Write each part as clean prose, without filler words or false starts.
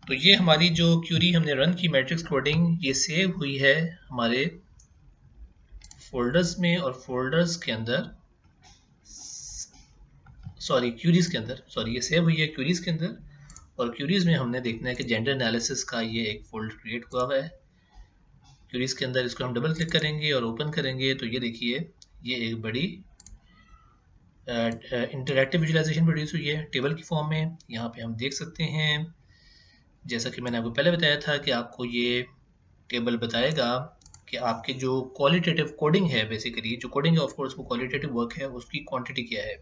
तो ये हमारी जो क्यूरी हमने रन की मैट्रिक्स कोडिंग, ये सेव हुई है हमारे फोल्डर्स में, और फोल्डर्स के अंदर क्यूरीज के अंदर, ये सेव हुई है क्यूरीज के अंदर। और क्यूरीज में हमने देखना है कि जेंडर एनालिसिस का ये एक फोल्डर क्रिएट हुआ हुआ है क्यूरीज के अंदर। इसको हम डबल क्लिक करेंगे और ओपन करेंगे तो ये देखिए, ये एक बड़ी इंटरैक्टिव विजुअलाइजेशन प्रोड्यूस हुई है टेबल की फॉर्म में। यहाँ पे हम देख सकते हैं, जैसा कि मैंने आपको पहले बताया था कि आपको ये टेबल बताएगा कि आपके जो क्वालिटेटिव कोडिंग है, बेसिकली जो कोडिंग है ऑफ कोर्स वो क्वालिटेटिव वर्क है, उसकी क्वांटिटी क्या है।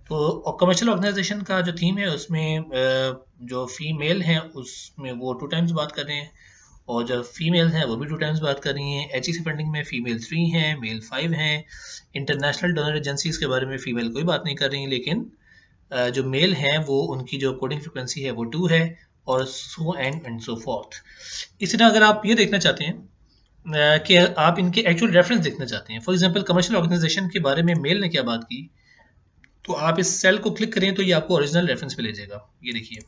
तो कमर्शियल ऑर्गेनाइजेशन का जो थीम है उसमें जो फीमेल हैं उसमें वो 2 टाइम्स बात कर रहे हैं, और जो फीमेल हैं वो भी 2 टाइम्स बात कर रही हैं। एचईसी फंडिंग में फीमेल 3 हैं, मेल 5 हैं। इंटरनेशनल डोनर एजेंसीज के बारे में फीमेल कोई बात नहीं कर रही, लेकिन जो मेल हैं वो उनकी जो कोडिंग फ्रिक्वेंसी है वो 2 है, और सो एंड सो फोर्थ। इसी तरह अगर आप ये देखना चाहते हैं कि आप इनके एक्चुअल रेफरेंस देखना चाहते हैं, फॉर एग्जांपल कमर्शियल ऑर्गेनाइजेशन के बारे में मेल ने क्या बात की, तो आप इस सेल को क्लिक करें तो ये आपको ओरिजिनल रेफरेंस पे ले जाएगा। ये देखिए,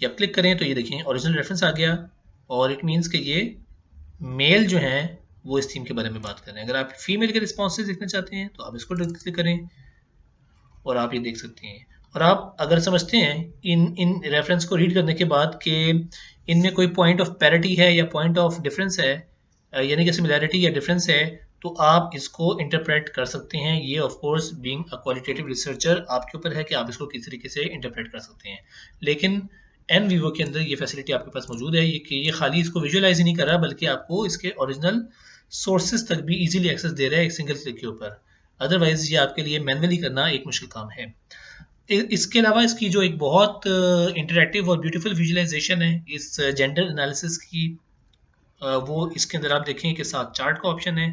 ये आप क्लिक करें तो ये देखिए ओरिजिनल रेफरेंस आ गया, और इट मीन्स कि ये मेल जो हैं वो इस थीम के बारे में बात कर रहे हैं। अगर आप फीमेल के रिस्पॉन्सेज देखना चाहते हैं तो आप इसको क्लिक करें और आप ये देख सकते हैं। और आप अगर समझते हैं इन इन रेफरेंस को रीड करने के बाद कि इनमें कोई पॉइंट ऑफ पैरिटी है या पॉइंट ऑफ डिफरेंस है, यानी कि सिमिलैरिटी या डिफरेंस है, तो आप इसको इंटरप्रेट कर सकते हैं। ये of course being a qualitative researcher आपके ऊपर है कि आप इसको किस तरीके से इंटरप्रेट कर सकते हैं। लेकिन एन वीवो के अंदर ये फैसिलिटी आपके पास मौजूद है, ये कि ये खाली इसको विजुअलाइज ही नहीं कर रहा, बल्कि आपको इसके ओरिजिनल सोर्सेज तक भी इजीली एक्सेस दे रहा है एक सिंगल क्लिक के ऊपर। अदरवाइज ये आपके लिए मैनुअली करना एक मुश्किल काम है। इसके अलावा इसकी जो एक बहुत इंटरैक्टिव और ब्यूटीफुल विजुअलाइजेशन है इस जेंडर एनालिसिस की, वो इसके अंदर आप देखें कि साथ चार्ट का ऑप्शन है।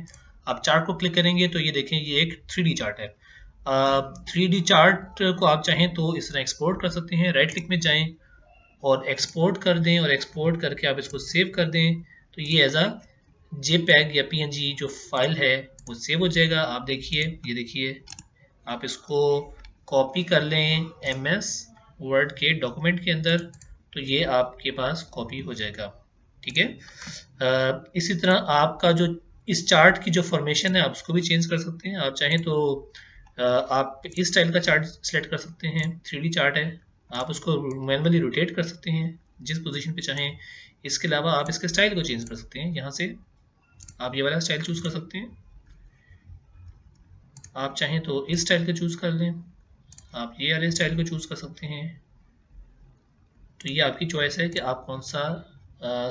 आप चार्ट को क्लिक करेंगे तो ये देखें, ये एक 3D चार्ट है। 3D चार्ट को आप चाहें तो इस तरह एक्सपोर्ट कर सकते हैं। राइट क्लिक में जाएं और एक्सपोर्ट कर दें, और एक्सपोर्ट करके आप इसको सेव कर दें तो ये एज अ JPEG या PNG जो फाइल है वो सेव हो जाएगा। आप देखिए, ये देखिए, आप इसको कॉपी कर लें MS वर्ड के डॉक्यूमेंट के अंदर तो ये आपके पास कॉपी हो जाएगा। ठीक है। इसी तरह आपका जो इस चार्ट की जो फॉर्मेशन है आप उसको भी चेंज कर सकते हैं। आप चाहें तो आप इस स्टाइल का चार्ट सेलेक्ट कर सकते हैं, 3D चार्ट है, आप उसको मैनुअली रोटेट कर सकते हैं जिस पोजीशन पे चाहें। इसके अलावा आप इसके स्टाइल को चेंज कर सकते हैं। यहाँ से आप ये वाला स्टाइल चूज कर सकते हैं, आप चाहें तो इस स्टाइल को चूज कर लें, आप ये वाले स्टाइल को चूज कर सकते हैं। तो ये आपकी चॉइस है कि आप कौन सा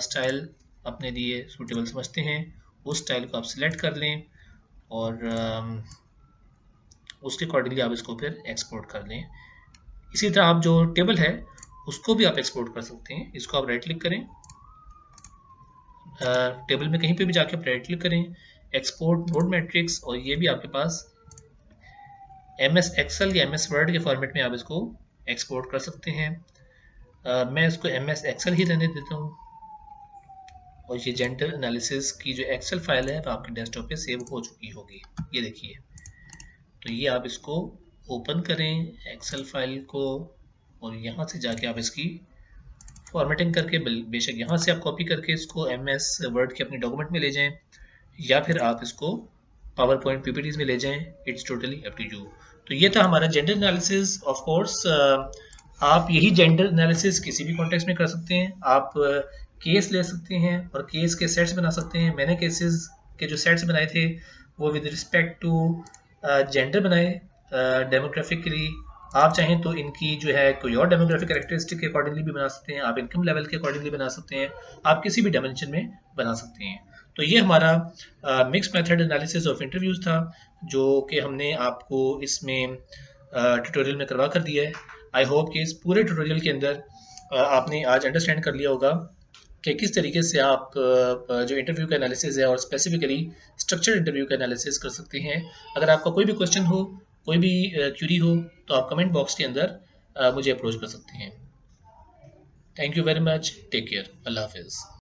स्टाइल अपने लिए सूटेबल समझते हैं, उस स्टाइल को आप सिलेक्ट कर लें, और उसके अकॉर्डिंगली आप इसको फिर एक्सपोर्ट कर लें। इसी तरह आप जो टेबल है उसको भी आप एक्सपोर्ट कर सकते हैं। इसको आप राइट क्लिक करें, टेबल में कहीं पे भी जाके आप राइट क्लिक करें, एक्सपोर्ट नोड मैट्रिक्स, और ये भी आपके पास MS एक्सेल या MS वर्ड के फॉर्मेट में आप इसको एक्सपोर्ट कर सकते हैं। मैं इसको MS एक्सेल ही रहने देता हूँ, और ये जेंडर एनालिसिस की जो एक्सेल फाइल है वो आपके डेस्कटॉप पे सेव हो चुकी होगी। ये देखिए, तो ये आप इसको ओपन करें एक्सेल फाइल को, और यहाँ से जाके आप इसकी फॉर्मेटिंग करके बेशक यहाँ से आप कॉपी करके इसको MS वर्ड के अपने डॉक्यूमेंट में ले जाएं, या फिर आप इसको पावर पॉइंट PPTs में ले जाएं। It's totally up to you. तो ये था हमारा जेंडर एनालिसिस। ऑफ कोर्स आप यही जेंडर एनालिसिस किसी भी कॉन्टेक्स्ट में कर सकते हैं। आप केस ले सकते हैं और केस के सेट्स बना सकते हैं। मैंने केसेस के जो सेट्स बनाए थे वो विद रिस्पेक्ट टू जेंडर बनाए, डेमोग्राफिकली। आप चाहें तो इनकी जो है कोई और डेमोग्राफिक कैरेक्टरिस्टिक के अकॉर्डिंगली भी बना सकते हैं, आप इनकम लेवल के अकॉर्डिंगली बना सकते हैं, आप किसी भी डायमेंशन में बना सकते हैं। तो ये हमारा mix method analysis of interviews था, जो कि हमने आपको इसमें ट्यूटोरियल में करवा कर दिया है। आई होप कि इस पूरे ट्यूटोरियल के अंदर आपने आज अंडरस्टैंड कर लिया होगा कि किस तरीके से आप जो इंटरव्यू का एनालिसिस है और स्पेसिफिकली स्ट्रक्चर इंटरव्यू का एनालिसिस कर सकते हैं। अगर आपका कोई भी क्वेश्चन हो, कोई भी क्यूरी हो, तो आप कमेंट बॉक्स के अंदर मुझे अप्रोच कर सकते हैं। Thank you very much, take care, अल्लाह हाफिज़।